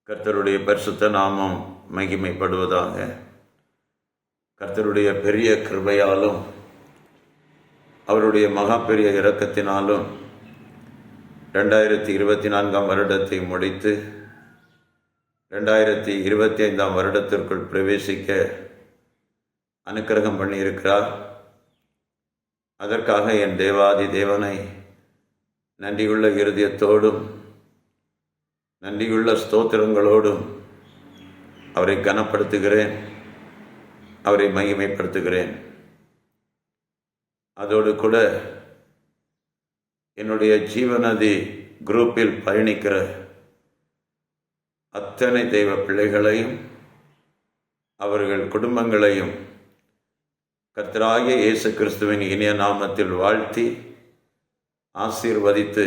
கர்த்தருடைய பரிசுத்த நாமம் மகிமைப்படுவதாக. கர்த்தருடைய பெரிய கிருபையாலும் அவருடைய மகா பெரிய இரக்கத்தினாலும் 2024 வருடத்தை முடித்து 2025 வருடத்திற்குள் பிரவேசிக்க அனுக்கிரகம் பண்ணியிருக்கிறார். அதற்காக என் தேவாதி தேவனை நன்றியுள்ள இருதயத்தோடும் நன்றியுள்ள ஸ்தோத்திரங்களோடும் அவரை கனப்படுத்துகிறேன், அவரை மகிமைப்படுத்துகிறேன். அதோடு கூட என்னுடைய ஜீவநதி குரூப்பில் பயணிக்கிற அத்தனை தெய்வ பிள்ளைகளையும் அவர்கள் குடும்பங்களையும் கர்த்தராகிய இயேசு கிறிஸ்துவின் இனிய நாமத்தில் வாழ்த்தி ஆசீர்வதித்து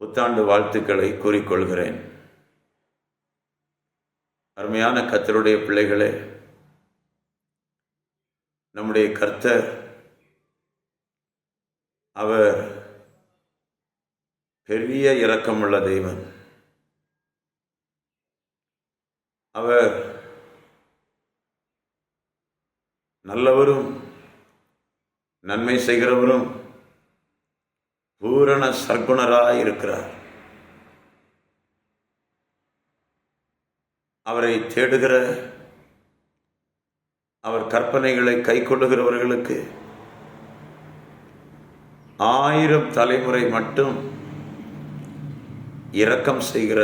புத்தாண்டு வாழ்த்துக்களை கூறிக்கொள்கிறேன். அருமையான கர்த்தருடைய பிள்ளைகளே, நம்முடைய கர்த்தர் அவர் பெரிய இரக்கமுள்ள தெய்வன். அவர் நல்லவரும் நன்மை செய்கிறவரும் பூரண சர்க்குணராய் இருக்கிறார். அவரை தேடுகிற அவர் கற்பனைகளை கை கொள்ளுகிறவர்களுக்கு 1000 தலைமுறை மட்டும் இரக்கம் செய்கிற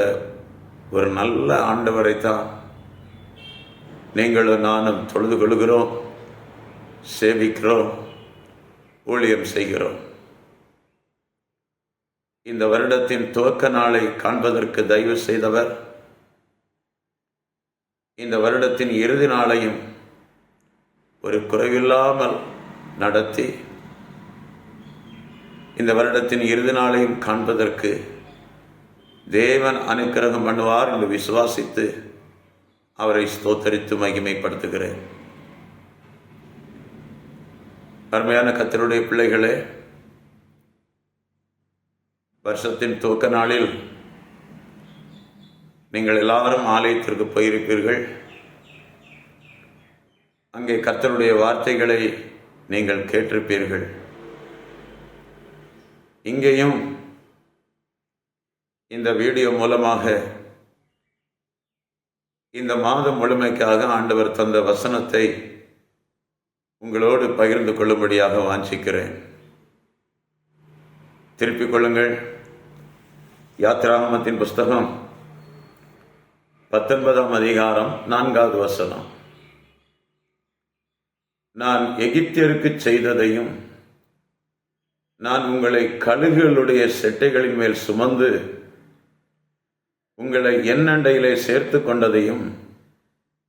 ஒரு நல்ல ஆண்டவரைத்தான் நீங்களும் நானும் தொழுது கொள்கிறோம், சேவிக்கிறோம், ஊழியம் செய்கிறோம். இந்த வருடத்தின் துவக்க நாளை காண்பதற்கு தயவு செய்தவர் இந்த வருடத்தின் இறுதி நாளையும் ஒரு குறைவில்லாமல் நடத்தி இந்த வருடத்தின் இறுதி நாளையும் காண்பதற்கு தேவன் அனுக்கிரகம் பண்ணுவார் என்று விசுவாசித்து அவரை ஸ்தோத்தரித்து மகிமைப்படுத்துகிறேன். அருமையான கர்த்தருடைய பிள்ளைகளே, வருஷத்தின் துவக்க நாளில் நீங்கள் எல்லாரும் ஆலயத்திற்கு போயிருப்பீர்கள். அங்கே கர்த்தருடைய வார்த்தைகளை நீங்கள் கேட்டிருப்பீர்கள். இங்கேயும் இந்த வீடியோ மூலமாக இந்த மாதம் முழுமைக்காக ஆண்டவர் தந்த வசனத்தை உங்களோடு பகிர்ந்து கொள்ளும்படியாக வாஞ்சிக்கிறேன். திருப்பிக் கொள்ளுங்கள். யாத்திராகமத்தின் புஸ்தகம் 19ஆம் அதிகாரம் 4வது வசனம். நான் எகிப்தியருக்கு செய்ததையும் நான் உங்களை கழுகுகளுடைய செட்டைகளின் மேல் சுமந்து உங்களை என் அண்டையிலே சேர்த்து கொண்டதையும்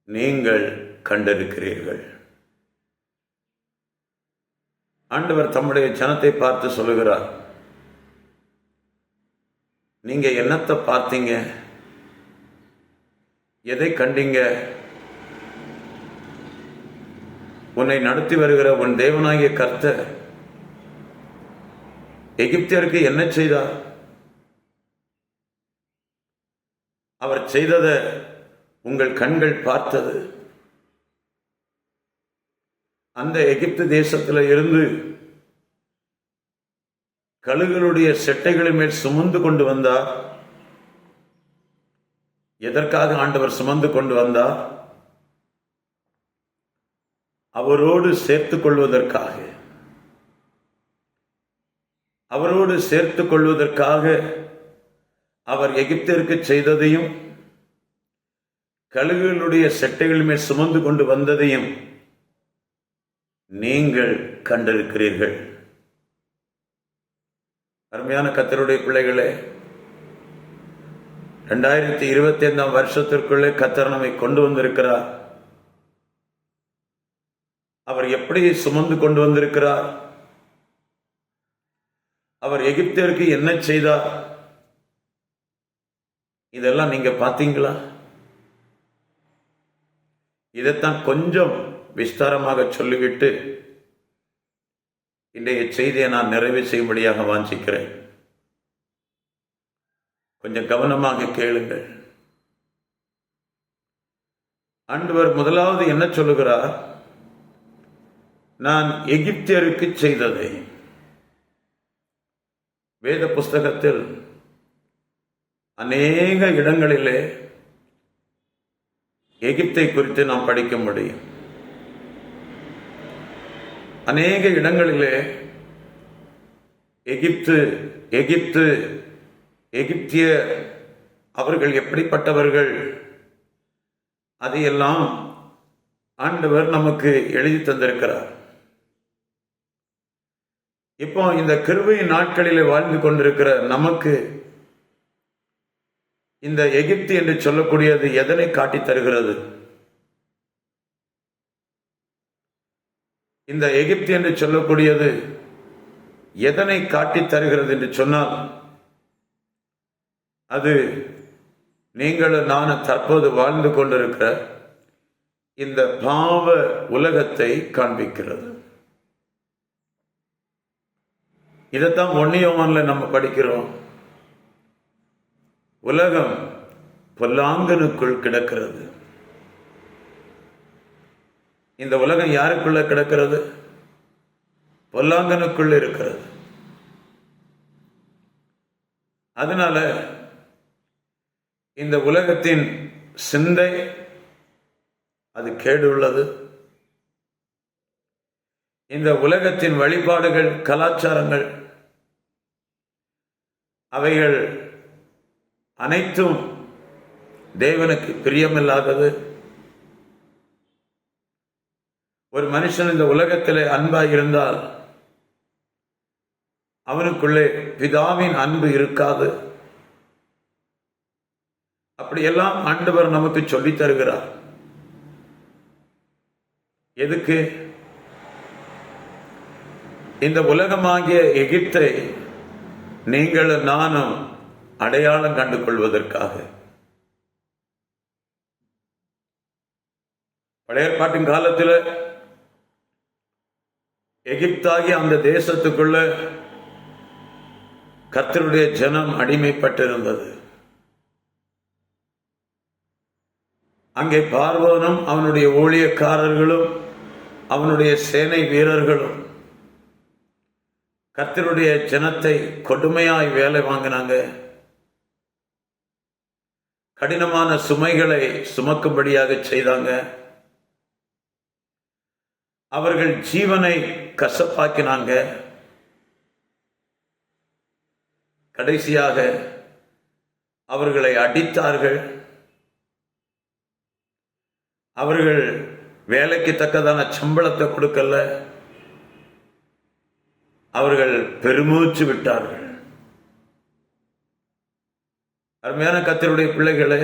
நீங்கள் கண்டிருக்கிறீர்கள். ஆண்டவர் தம்முடைய ஜனத்தை பார்த்து சொல்லுகிறார், நீங்க என்னத்தை பார்த்தீங்க? எதை கண்டீங்க? உன்னை நடத்தி வருகிற உன் தேவனாகிய கர்த்தர் எகிப்தியருக்கு என்ன செய்தார்? அவர் செய்ததை உங்கள் கண்கள் பார்த்தது. அந்த எகிப்து தேசத்தில் இருந்து கழுகுகளுடைய செட்டைகளின் மேல் சுமந்து கொண்டு வந்தார். எதற்காக ஆண்டவர் சுமந்து கொண்டு வந்தார்? அவரோடு சேர்த்துக் கொள்வதற்காக. அவரோடு சேர்த்துக் கொள்வதற்காக அவர் எகிப்தியருக்கு செய்ததையும் கழுகுகளுடைய செட்டைகள் மேல் சுமந்து கொண்டு வந்ததையும் நீங்கள் கண்டிருக்கிறீர்கள். அருமையான கர்த்தருடைய பிள்ளைகளே, 2025 வருஷத்திற்குள்ளே கர்த்தர் நம்மை கொண்டு வந்திருக்கிறார். அவர் எப்படி சுமந்து கொண்டு வந்திருக்கிறார்? அவர் எகிப்தியருக்கு என்ன செய்தார்? இதெல்லாம் நீங்க பார்த்தீங்களா? இதைத்தான் கொஞ்சம் விஸ்தாரமாக சொல்லிவிட்டு இன்றைய செய்தியை நான் நிறைவு செய்யும்படியாக வாஞ்சிக்கிறேன். கொஞ்சம் கவனமாக கேளுங்கள். ஆண்டவர் முதலாவது என்ன சொல்லுகிறார்? நான் எகிப்தியருக்கு செய்ததை. வேத புஸ்தகத்தில் அநேக இடங்களிலே எகிப்தை குறித்து நாம் படிக்க முடியும். அநேக இடங்களிலே எகிப்திய அவர்கள் எப்படிப்பட்டவர்கள், அதையெல்லாம் ஆண்டவர் நமக்கு எழுதி தந்திருக்கிறார். இப்போ இந்த கிருபையின் நாட்களிலே வாழ்ந்து கொண்டிருக்கிற நமக்கு இந்த எகிப்து என்று சொல்லக்கூடியது எதனை காட்டி தருகிறது? இந்த எகிப்து என்று சொல்லக்கூடியது எதனை காட்டி தருகிறது என்று சொன்னால், அது நீங்களும் நானும் தற்போது வாழ்ந்து கொண்டிருக்கிற இந்த பாவ உலகத்தை காண்பிக்கிறது. இதைத்தான் 1 யோவான்ல நம்ம படிக்கிறோம். உலகம் பொல்லாங்கனுக்குள் கிடக்கிறது. இந்த உலகம் யாருக்குள்ள கிடக்கிறது? பொல்லாங்கனுக்குள் இருக்கிறது. அதனால இந்த உலகத்தின் சிந்தை அது கேடு உள்ளது. இந்த உலகத்தின் வழிபாடுகள், கலாச்சாரங்கள், அவைகள் அனைத்தும் தேவனுக்கு பிரியமில்லாதது. ஒரு மனுஷன் இந்த உலகத்திலே அன்பாய் இருந்தால் அவனுக்குள்ளே பிதாவின் அன்பு இருக்காது. அப்படியெல்லாம் ஆண்டவர் நமக்கு சொல்லித் தருகிறார். எதுக்கு? இந்த உலகமாகிய எகிப்தை நீங்களும் நானும் அடையாளம் கண்டு கொள்வதற்காக. பழைய ஏற்பாட்டின் காலத்தில் எகிப்தாகிய அந்த தேசத்துக்குள்ள கர்த்தருடைய ஜனம் அடிமைப்பட்டிருந்தது. அங்கே பார்வோனும் அவனுடைய ஊழியக்காரர்களும் அவனுடைய சேனை வீரர்களும் கர்த்தருடைய ஜனத்தை கொடுமையாய் வேலை வாங்கினாங்க. கடினமான சுமைகளை சுமக்கும்படியாக செய்தாங்க. அவர்கள் ஜீவனை கசப்பாக்கினாங்க. கடைசியாக அவர்களை அடித்தார்கள். அவர்கள் வேலைக்கு தக்கதான சம்பளத்தை கொடுக்கல. அவர்கள் பெருமூச்சு விட்டார்கள். அருமையான கர்த்தருடைய பிள்ளைகளே,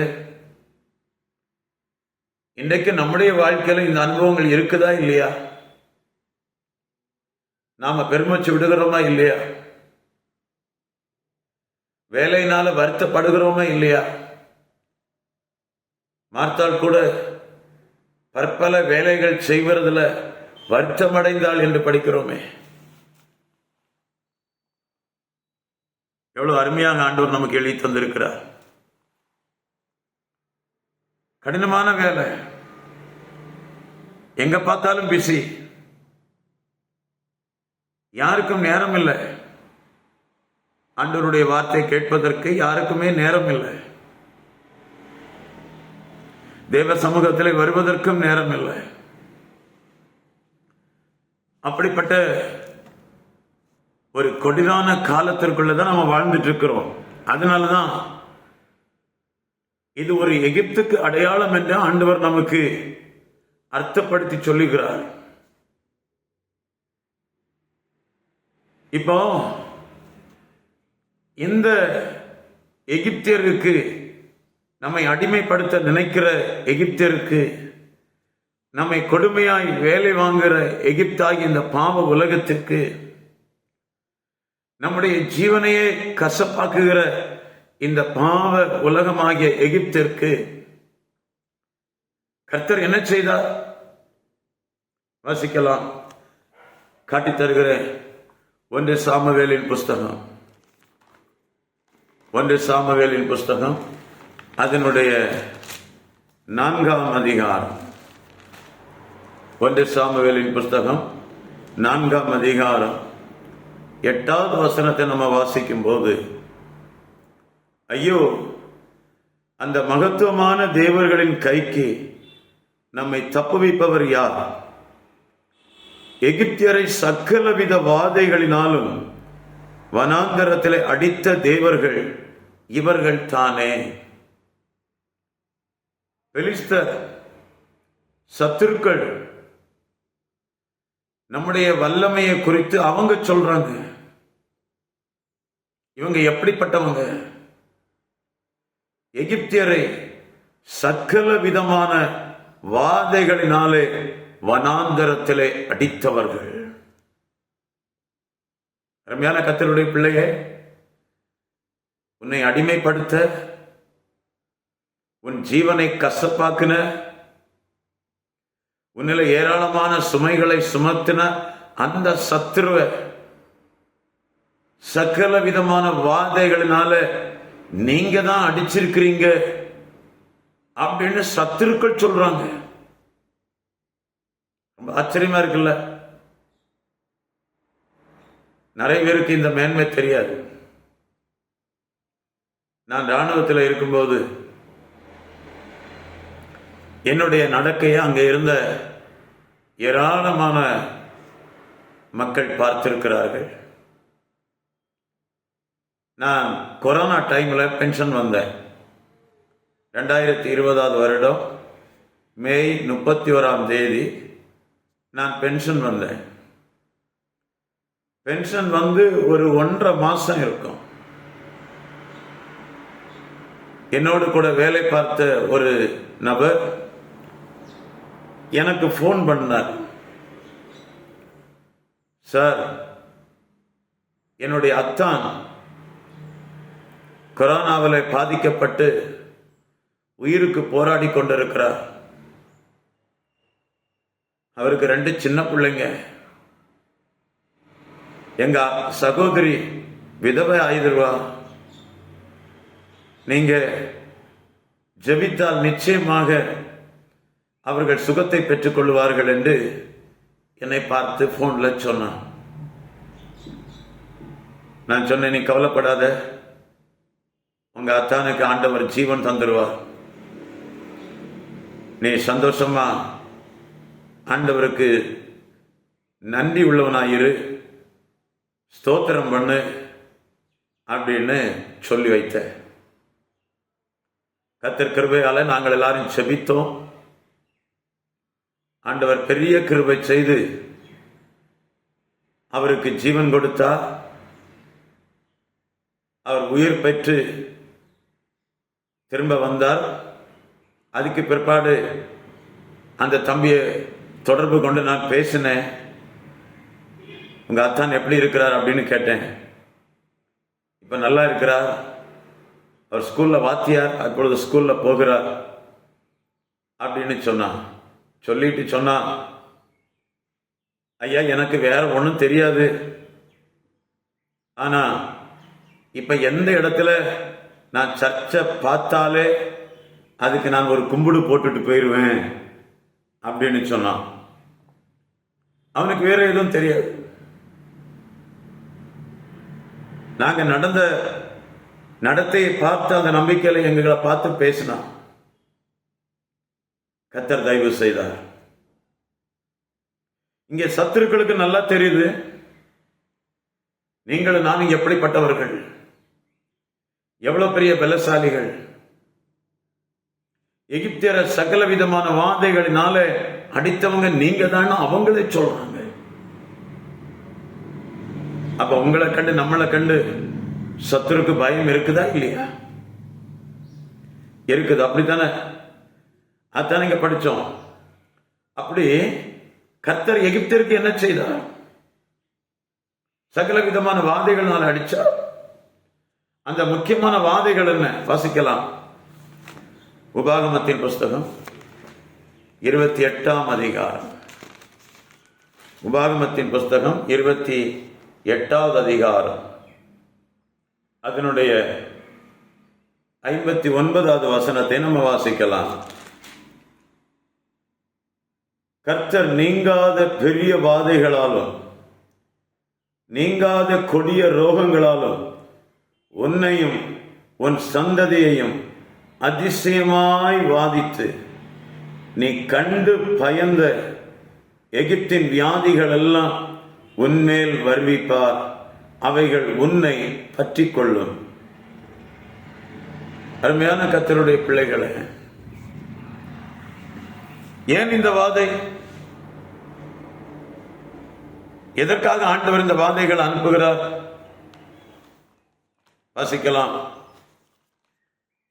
இன்றைக்கு நம்முடைய வாழ்க்கையில இந்த அனுபவங்கள் இருக்குதா இல்லையா? நாம பெருமூச்சு விடுகிறோமா இல்லையா? வேலையினால வருத்தப்படுகிறோமா இல்லையா? மார்த்தாள் கூட பற்பல வேலைகள் செய்வதில் வருத்தமடைந்தாள் என்று படிக்கிறோமே. எவ்வளவு அருமையாக ஆண்டவர் நமக்கு எழுதி தந்திருக்கிறார். கடினமான வேலை, எங்க பார்த்தாலும் பிஸி, யாருக்கும் நேரம் இல்லை. ஆண்டவருடைய வார்த்தை கேட்பதற்கு யாருக்குமே நேரம் இல்லை. தேவ சமூகத்தில் வருவதற்கும் நேரம் இல்லை. அப்படிப்பட்ட ஒரு கொடிதான காலத்திற்குள்ளதான் நம்ம வாழ்ந்துட்டு இருக்கிறோம். அதனாலதான் இது ஒரு எகிப்துக்கு அடையாளம் என்று ஆண்டவர் நமக்கு அர்த்தப்படுத்தி சொல்லுகிறார். இப்போ இந்த எகிப்தியருக்கு, நம்மை அடிமைப்படுத்த நினைக்கிற எகிப்தியருக்கு, நம்மை கொடுமையாய் வேலை வாங்குகிற எகிப்தாகி இந்த பாவ உலகத்திற்கு, நம்முடைய ஜீவனையே கசப்பாக்குகிற இந்த பாவ உலகமாகிய எகிப்திற்கு கர்த்தர் என்ன செய்தார்? வாசிக்கலாம், காட்டித் தருகிறேன். 1 சாமுவேலின் புஸ்தகம், 1 சாமுவேலின் புஸ்தகம், அதனுடைய 4ஆம் அதிகாரம். 1 சாமுவேலின் புஸ்தகம் 4ஆம் அதிகாரம் 8வது வசனத்தை நம்ம வாசிக்கும் போது, ஐயோ, அந்த மகத்துவமான தேவர்களின் கைக்கு நம்மை தப்புவிப்பவர் யார்? எகிப்தியரை சகலவித வாதைகளினாலும் வனாந்தரத்திலே அடித்த தேவர்கள் இவர்கள் தானே. பெலிஸ்தர் சத்துருக்கள் நம்முடைய வல்லமையை குறித்து அவங்க சொல்றாங்க. இவங்க எப்படிப்பட்டவங்க? எகிப்தியரை சகல விதமான வாதைகளினாலே வனாந்தரத்திலே அடித்தவர்கள். அருமையான கர்த்தருடைய பிள்ளையே, உன்னை அடிமைப்படுத்த, உன் ஜீவனை கசப்பாக்குன, உன்னில ஏராளமான சுமைகளை சுமத்தின அந்த சத்துருவை சகல விதமான வாதைகளினால நீங்க தான் அடிச்சிருக்கிறீங்க அப்படின்னு சத்துருக்கள் சொல்றாங்க. ரொம்ப ஆச்சரியமா இருக்குல்ல? நிறைய பேருக்கு இந்த மேன்மை தெரியாது. நான் இராணுவத்தில் இருக்கும்போது என்னுடைய நடக்கையை அங்கே இருந்த ஏராளமான மக்கள் பார்த்திருக்கிறார்கள். நான் கொரோனா டைம்ல பென்ஷன் வந்தேன். 2020 வருடம் மே 31ஆம் தேதி நான் பென்ஷன் வந்தேன். பென்ஷன் வந்து ஒரு 1.5 மாசம் இருக்கும். என்னோடு கூட வேலை பார்த்த ஒரு நபர் எனக்கு போன் பண்ணார். சார், என்னுடைய அத்தான் கொரோனாவில் பாதிக்கப்பட்டு உயிருக்கு போராடி கொண்டிருக்கிறார். அவருக்கு 2 சின்ன பிள்ளைங்க. எங்க சகோதரி விதவை ஆயிடுவா. நீங்க ஜெபித்தால் நிச்சயமாக அவர்கள் சுகத்தை பெற்றுக் கொள்வார்கள் என்று என்னை பார்த்து போன்ல சொன்னான். நான் சொன்னேன், நீ கவலைப்படாத, உங்க அத்தானுக்கு ஆண்டவர் ஜீவன் தந்துடுவார். நீ சந்தோஷமா ஆண்டவருக்கு நன்றி உள்ளவனாயிரு, ஸ்தோத்திரம் பண்ணு அப்படின்னு சொல்லி வைத்த. கர்த்தர் கிருபையால நாங்கள் எல்லாரும் செபித்தோம். ஆண்டவர் பெரிய கிருபை செய்து அவருக்கு ஜீவன் கொடுத்தார். அவர் உயிர் பெற்று திரும்ப வந்தார். அதுக்கு பிற்பாடு அந்த தம்பியை தொடர்பு கொண்டு நான் பேசினேன். உங்க அத்தான் எப்படி இருக்கிறார் அப்படின்னு கேட்டேன். இப்ப நல்லா இருக்கிறார். அவர் ஸ்கூல்ல வாத்தியார், அப்பொழுது ஸ்கூல்ல போகிறார் அப்படின்னு சொன்னான். சொல்லிட்டு சொன்னா, ஐயா, எனக்கு வேற ஒன்றும் தெரியாது. ஆனா இப்ப எந்த இடத்துல நான் சர்ச்சை பார்த்தாலே அதுக்கு நான் ஒரு கும்பிடு போட்டுட்டு போயிடுவேன் அப்படின்னு சொன்னான். அவனுக்கு வேற எதுவும் தெரியாது. நாங்க நடந்த நடத்தையை பார்த்து அந்த நம்பிக்கையில எங்களை பார்த்து பேசினான். கர்த்தர் தயவு செய்தார். இங்கே சத்துருக்களுக்கு நல்லா தெரியுது நீங்களும் நானும் எப்படிப்பட்டவர்கள், எவ்வளவு பெரிய பலசாலிகள். எகிப்தியர சகல விதமான வாதைகளினால அடித்தவங்க நீங்க தான் அவங்களே சொல்றாங்க. அப்ப உங்களை கண்டு நம்மளை கண்டு சத்துருக்கு பயம் இருக்குதா இல்லையா? இருக்குது. அப்படித்தானே? அதான் இங்க படிச்சோம். அப்படி கர்த்தர் எகிப்திற்கு என்ன செய்தார்? சகல விதமான வாதைகளால் அடிச்சார். அந்த முக்கியமான வாதைகள் என்ன? வாசிக்கலாம். உபாகமத்தின் புஸ்தகம் 28ஆம் அதிகாரம். உபாகமத்தின் புஸ்தகம் 28வது அதிகாரம், அதனுடைய 59வது வசனத்தை நம்ம வாசிக்கலாம். கர்த்தர் நீங்காத பெரிய வாதைகளாலும் நீங்காத கொடிய ரோகங்களாலும் உன்னையும் உன் சந்ததியையும் அதிசயமாய் வாதித்து நீ கண்டு பயந்த எகிப்தின் வியாதிகள் எல்லாம் உன்மேல் வருவிப்பார். அவைகள் உன்னை பற்றி கொள்ளும். அருமையான கர்த்தருடைய பிள்ளைகளே, ஏன் இந்த வாதை? எதற்காக ஆண்டவர் இந்த வாதைகள் அனுப்புகிறார்? வாசிக்கலாம்.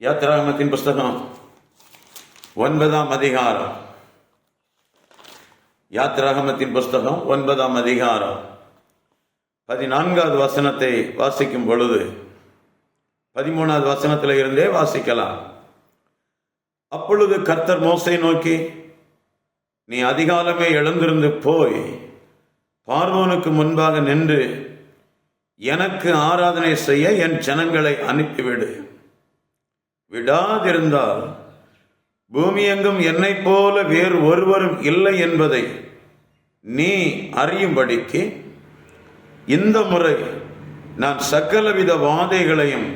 யாத்திராகமத்தின் புஸ்தகம் 9ஆம் அதிகாரம். யாத்திராகமத்தின் புஸ்தகம் 9ஆம் அதிகாரம் 14வது வசனத்தை வாசிக்கும் பொழுது 13வது வசனத்தில் இருந்தே வாசிக்கலாம். அப்பொழுது கர்த்தர் மோசேயை நோக்கி, நீ அதிகாலமே எழுந்திருந்து போய் பார்வோனுக்கு முன்பாக நின்று எனக்கு ஆராதனை செய்ய என் ஜனங்களை அனுப்பிவிடு. விடாதிருந்தால் பூமி எங்கும் என்னை போல வேறு ஒருவரும் இல்லை என்பதை நீ அறியும்படிக்கு இந்த முறை நான் சகலவித வாதைகளையும்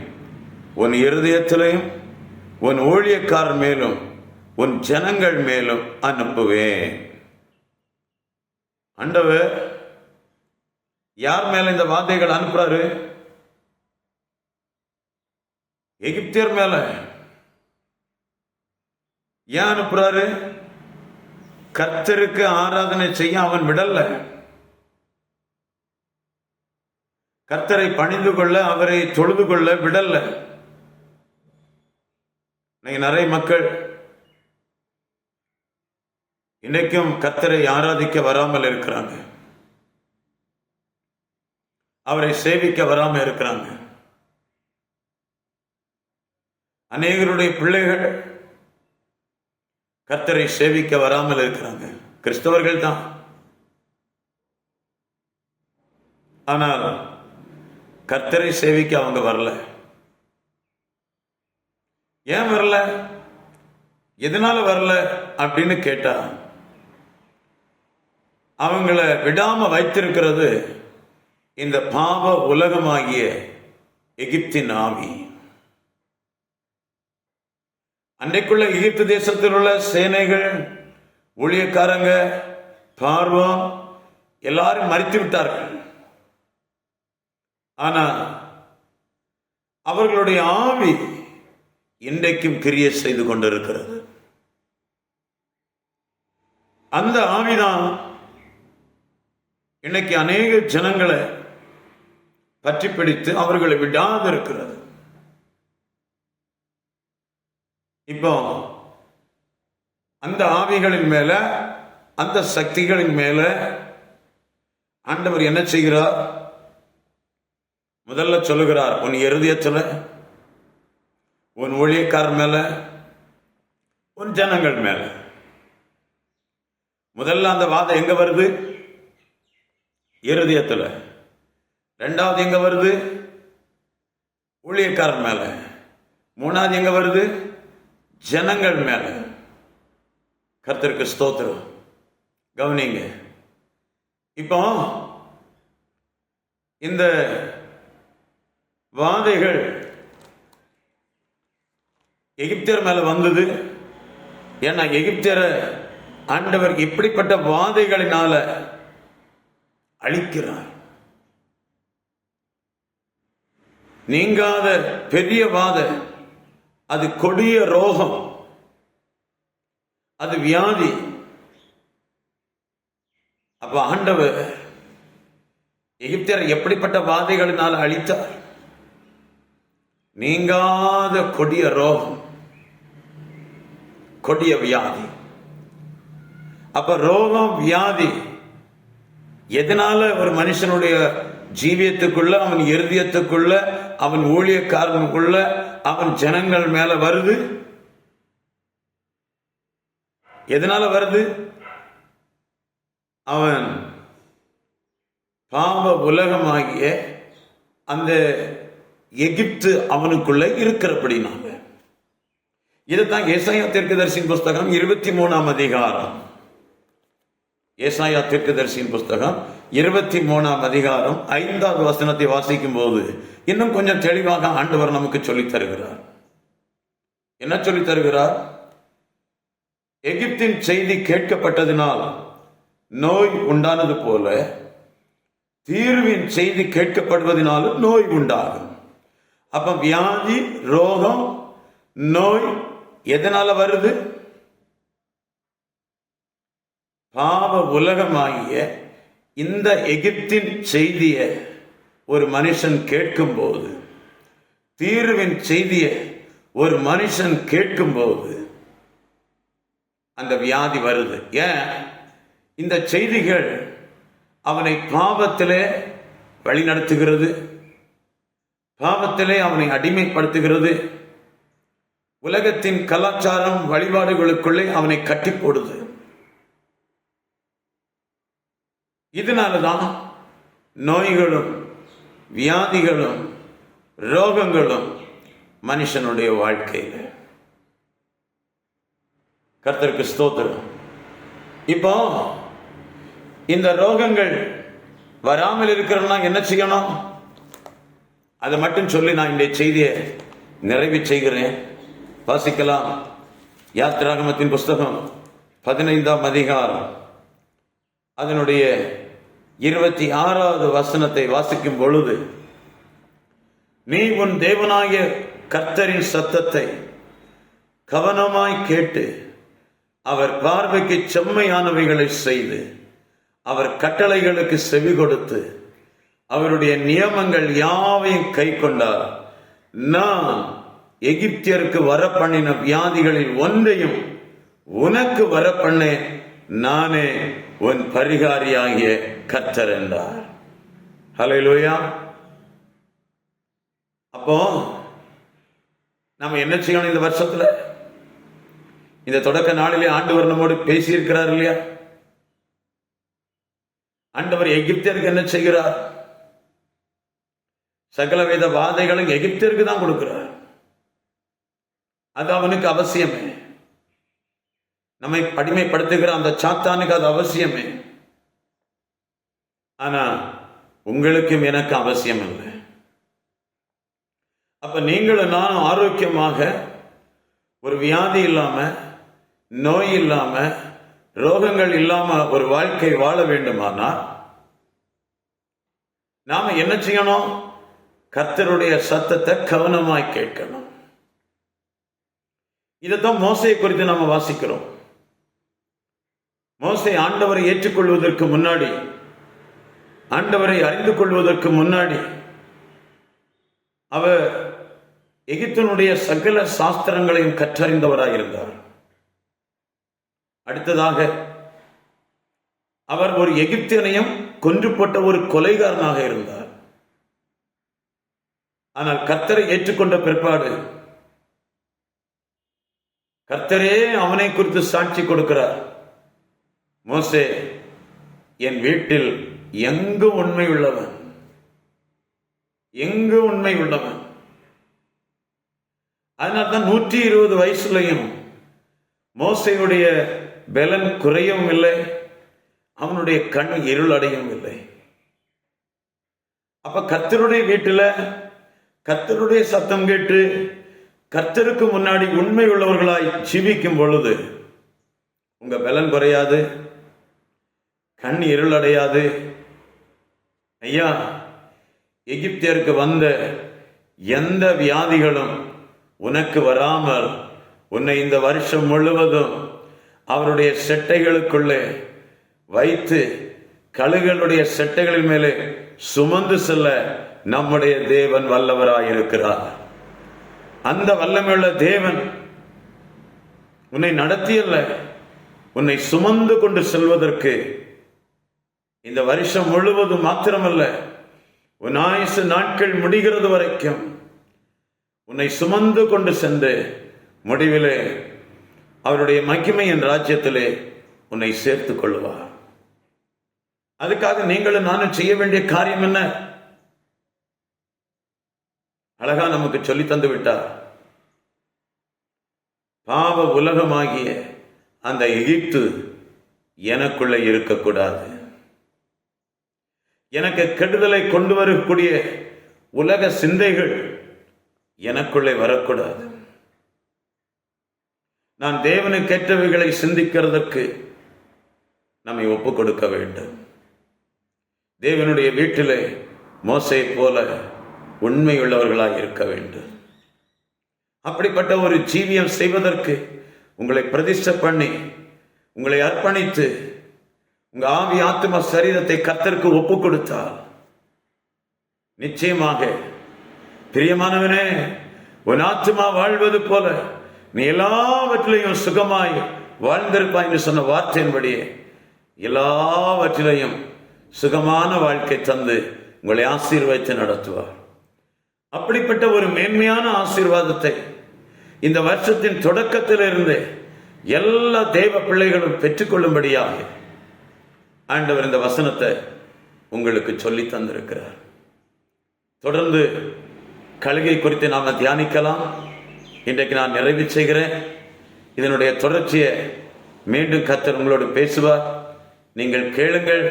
உன் இருதயத்திலையும் உன் ஊழியக்காரர் மேலும் உன் ஜனங்கள் மேலும் அனுப்புவேன். ஆண்டவர் யார் மேல இந்த வாதைகள் அனுப்புறாரு? எகிப்தியர் மேல. ஏன் அனுப்புறாரு? கர்த்தருக்கு ஆராதனை செய்ய அவன் விடல. கர்த்தரை பணிந்து கொள்ள, அவரை தொழுது கொள்ள விடல. நிறைய மக்கள் இன்னைக்கும் கர்த்தரை ஆராதிக்க வராமல் இருக்கிறாங்க, அவரை சேவிக்க வராமல் இருக்கிறாங்க. அநேகருடைய பிள்ளைகள் கர்த்தரை சேவிக்க வராமல் இருக்கிறாங்க. கிறிஸ்தவர்கள் தான், ஆனால் கர்த்தரை சேவிக்க அவங்க வரல. ஏன் வரல? எதனால வரல அப்படின்னு கேட்டா, அவங்கள விடாம வைத்திருக்கிறது இந்த பாவ உலகமாகிய எகிப்தின் ஆவி. அன்றைக்குள்ள எகிப்து தேசத்தில் உள்ள சேனைகள், ஊழியக்காரங்க, பார்வோன் எல்லாரும் மரித்து விட்டார்கள். ஆனா அவர்களுடைய ஆவி இன்றைக்கும் கிரியை செய்து கொண்டிருக்கிறது. அந்த ஆவிதான் இன்னைக்கு அநேக ஜனங்களை பற்றி பிடித்து அவர்களை விடாது இருக்கிறது. இப்போ அந்த ஆவிகளின் மேல, அந்த சக்திகளின் மேல ஆண்டவர் என்ன செய்கிறார்? முதல்ல சொல்லுகிறார், உன் இருதயத்தில், உன் ஊழியக்காரர் மேல, உன் ஜனங்கள் மேல. முதல்ல அந்த வாதம் எங்க வருது? இருதயத்தில். ரெண்டாவது எங்க வருது? ஊழியக்காரர் மேல. மூணாவது எங்க வருது? ஜனங்கள் மேல. கர்த்தருக்கு ஸ்தோத்திரம். கவனிங்க. இப்போ இந்த வாதைகள் எகிப்தியர் மேல வந்தது. ஏன்னா எகிப்தியரை ஆண்டவர் இப்படிப்பட்ட வாதைகளினால அழிக்கிறார். நீங்காத பெரிய வாதை, அது கொடிய ரோகம், அது வியாதி. அப்ப ஆண்டவர் எகிப்தியரை எப்படிப்பட்ட வாதைகளினால் அழித்தார்? நீங்காத கொடிய ரோகம், கொடிய வியாதி. அப்ப ரோகம், வியாதி எதனால ஒரு மனுஷனுடைய ஜீவியத்துக்குள்ள, அவன் இருதயத்துக்குள்ள, அவன் ஊழியக்காரனுக்குள்ள, அவன் ஜனங்கள் மேல வருது? எதனால வருது? அவன் பாவ உலகமாகிய அந்த எகிப்து அவனுக்குள்ள இருக்கிறபடினால. இதுதான் ஏசாயா தீர்க்கதரிசியின் புஸ்தகம் 23ஆம் அதிகாரம் ஏசாயா தீர்க்கதரிசியின் புஸ்தகம் 23ஆம் அதிகாரம் 5வது வசனத்தை வாசிக்கும் போது இன்னும் கொஞ்சம் தெளிவாக ஆண்டவர் நமக்கு சொல்லித் தருகிறார். என்ன சொல்லித் தருகிறார்? எகிப்தின் செய்தி கேட்கப்பட்டதினால் நோய் உண்டானது போல தீர்வின் செய்தி கேட்கப்படுவதனாலும் நோய் உண்டாகும். அப்ப வியாதி, ரோகம், நோய் எதனால வருது? பாவ உலகமாகிய இந்த எகிப்தின் செய்தியை ஒரு மனுஷன் கேட்கும் போது, தீர்வின் செய்தியை ஒரு மனுஷன் கேட்கும் போது அந்த வியாதி வருது. ஏன்? இந்த செய்திகள் அவனை பாவத்திலே வழிநடத்துகிறது, பாவத்திலே அவனை அடிமைப்படுத்துகிறது, உலகத்தின் கலாச்சாரம் வழிபாடுகளுக்குள்ளே அவனை கட்டி போடுது. இதனாலதான் நோய்களும் வியாதிகளும் ரோகங்களும் மனுஷனுடைய வாழ்க்கையில். கர்த்தருக்கு ஸ்தோத்திரம். இப்போ இந்த ரோகங்கள் வராமல் இருக்கிறோம்னா என்ன செய்யணும்? அதை மட்டும் சொல்லி நான் இந்த செய்தியை நிறைவு செய்கிறேன். வாசிக்கலாம். யாத்திராகமத்தின் புஸ்தகம் 15ஆம் அதிகாரம் அதனுடைய 26வது வசனத்தை வாசிக்கும் பொழுது, நீ உன் தேவனாகிய கர்த்தரின் சத்தத்தை கவனமாய் கேட்டு அவர் பார்வைக்கு செம்மையானவைகளை செய்து அவர் கட்டளைகளுக்கு செவி கொடுத்து அவருடைய நியமங்கள் யாவையும் கை கொண்டார், நான் எகிப்தியருக்கு வரப்பண்ணின வியாதிகளில் ஒன்றையும் உனக்கு வரப்பண்ணேன், நானே உன் பரிகாரியாகிய கர்த்தர் என்றார். ஹல்லேலூயா. அப்போ நம்ம என்ன செய்யணும்? இந்த வருஷத்துல, இந்த தொடக்க நாளிலே ஆண்டவர் நம்மோடு பேசியிருக்கிறார் இல்லையா? ஆண்டவர் எகிப்தியருக்கு என்ன செய்கிறார்? சகலவித வாதைகளும் எகிப்தியருக்கு தான் கொடுக்கிறார். அது அவனுக்கு அவசியமே. நம்மை அடிமைப்படுத்துகிற அந்த சாத்தானுக்கு அது அவசியமே. ஆனா உங்களுக்கும் எனக்கு அவசியம் இல்லை. அப்ப நீங்களும் நானும் ஆரோக்கியமாக ஒரு வியாதி இல்லாம, நோய் இல்லாம, ரோகங்கள் இல்லாம ஒரு வாழ்க்கை வாழ வேண்டுமானால் நாம என்ன செய்யணும்? கர்த்தருடைய சத்தத்தை கவனமாய் கேட்கணும். இதைத்தான் மோசையை குறித்து நாம வாசிக்கிறோம். மோசே ஆண்டவரை ஏற்றுக்கொள்வதற்கு முன்னாடி, ஆண்டவரை அறிந்து கொள்வதற்கு முன்னாடி அவர் எகிப்தினுடைய சகல சாஸ்திரங்களையும் கற்றறிந்தவராக இருந்தார். அடுத்ததாக அவர் ஒரு எகிப்தியனையும் கொன்று போட்ட ஒரு கொலைகாரனாக இருந்தார். ஆனால் கர்த்தரை ஏற்றுக்கொண்ட பிற்பாடு கர்த்தரே அவனை குறித்து சாட்சி கொடுக்கிறார். மோசே என் வீட்டில் எங்கு உண்மை உள்ளவன், எங்கு உண்மை உள்ளவன். அதனால்தான் 120 வயசுலையும் மோசையுடைய பலன் குறையவும் இல்லை, அவனுடைய கண் இருள் அடையவும் இல்லை. அப்ப கர்த்தருடைய வீட்டில் கர்த்தருடைய சத்தம் கேட்டு கர்த்தருக்கு முன்னாடி உண்மை உள்ளவர்களாய் ஜீவிக்கும் பொழுது உங்க பலன் குறையாது, கண் இருள் அடையாது. ஐயா, எகிப்தியருக்கு வந்த எந்த வியாதிகளும் உனக்கு வராமல் உன்னை இந்த வருஷம் முழுவதும் அவருடைய செட்டைகளுக்குள்ளே வைத்து கழுகளுடைய செட்டைகளின் மேலே சுமந்து செல்ல நம்முடைய தேவன் வல்லவராயிருக்கிறார். அந்த வல்லமையுள்ள தேவன் உன்னை நடத்தியல்ல, உன்னை சுமந்து கொண்டு செல்வதற்கு இந்த வருஷம் முழுவதும் மாத்திரமல்ல, உன் ஆயுசு நாட்கள் முடிகிறது வரைக்கும் உன்னை சுமந்து கொண்டு சென்று முடிவிலே அவருடைய மகிமையின் ராஜ்யத்திலே உன்னை சேர்த்துக் கொள்வார். அதுக்காக நீங்களும் நானும் செய்ய வேண்டிய காரியம் என்ன? அழகா நமக்கு சொல்லி தந்து விட்டார். பாவ உலகமாகிய அந்த எகிப்து எனக்குள்ள இருக்கக்கூடாது. எனக்கு கெடுதலை கொண்டு வரக்கூடிய உலக சிந்தைகள் எனக்குள்ளே வரக்கூடாது. நான் தேவனுக்கேற்றவைகளை சிந்திக்கிறதற்கு நம்மை ஒப்புக் கொடுக்க வேண்டும். தேவனுடைய வீட்டிலே மோசே போல உண்மையுள்ளவர்களாக இருக்க வேண்டும். அப்படிப்பட்ட ஒரு ஜீவியம் செய்வதற்கு உங்களை பிரதிஷ்டை பண்ணி, உங்களை அர்ப்பணித்து, உங்க ஆவி ஆத்ம சரீரத்தை கர்த்தருக்கு ஒப்பு கொடுத்தால் நிச்சயமாக, பிரியமானவனே, உன் ஆத்மா வாழ்வது போல நீ எல்லாவற்றிலையும் சுகமாய் வாழ்ந்திருப்பாய் என்று சொன்ன வார்த்தையின்படியே எல்லாவற்றிலையும் சுகமான வாழ்க்கை தந்து உங்களை ஆசீர்வதித்து நடத்துவார். அப்படிப்பட்ட ஒரு மேன்மையான ஆசீர்வாதத்தை இந்த வருஷத்தின் தொடக்கத்திலிருந்து எல்லா தேவ பிள்ளைகளும் பெற்றுக்கொள்ளும்படியாக ஆண்டவர் இந்த வசனத்தை உங்களுக்கு சொல்லி தந்திருக்கிறார். தொடர்ந்து கழுகை குறித்து நாம் தியானிக்கலாம். இன்றைக்கு நான் நிறைவு செய்கிறேன். இதனுடைய தொடர்ச்சியை மீண்டும் கர்த்தர் உங்களோடு பேசுவார். நீங்கள் கேளுங்கள்.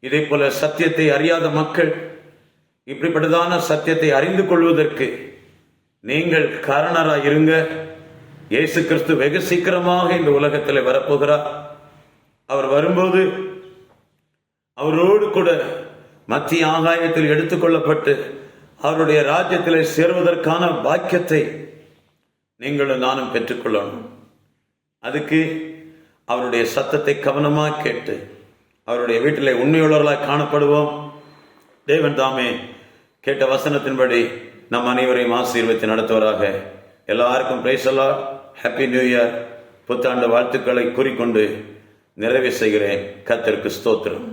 இதே போல சத்தியத்தை அறியாத மக்கள் இப்படிப்பட்டதான சத்தியத்தை அறிந்து கொள்வதற்கு நீங்கள் காரணராக இருங்க. இயேசு கிறிஸ்து வெகு சீக்கிரமாக இந்த உலகத்தில் வரப்போகிறார். அவர் வரும்போது அவரோடு கூட மத்திய ஆகாயத்தில் எடுத்துக்கொள்ளப்பட்டு அவருடைய ராஜ்யத்தில் சேருவதற்கான பாக்கியத்தை நீங்களும் நானும் பெற்றுக்கொள்ளணும். அதுக்கு அவருடைய சத்தத்தை கவனமாக கேட்டு அவருடைய வீட்டில் உண்மையுள்ளவர்களாக காணப்படுவோம். தேவன் தாமே கேட்ட வசனத்தின்படி நம் அனைவரையும் ஆசீர்வதித்து நடத்துவராக. எல்லாருக்கும் praise the Lord. Happy new year. புத்தாண்டு வாழ்த்துக்களை கூறிக்கொண்டு நிறைவு செய்கிறேன். கர்த்தருக்கு ஸ்தோத்திரம்.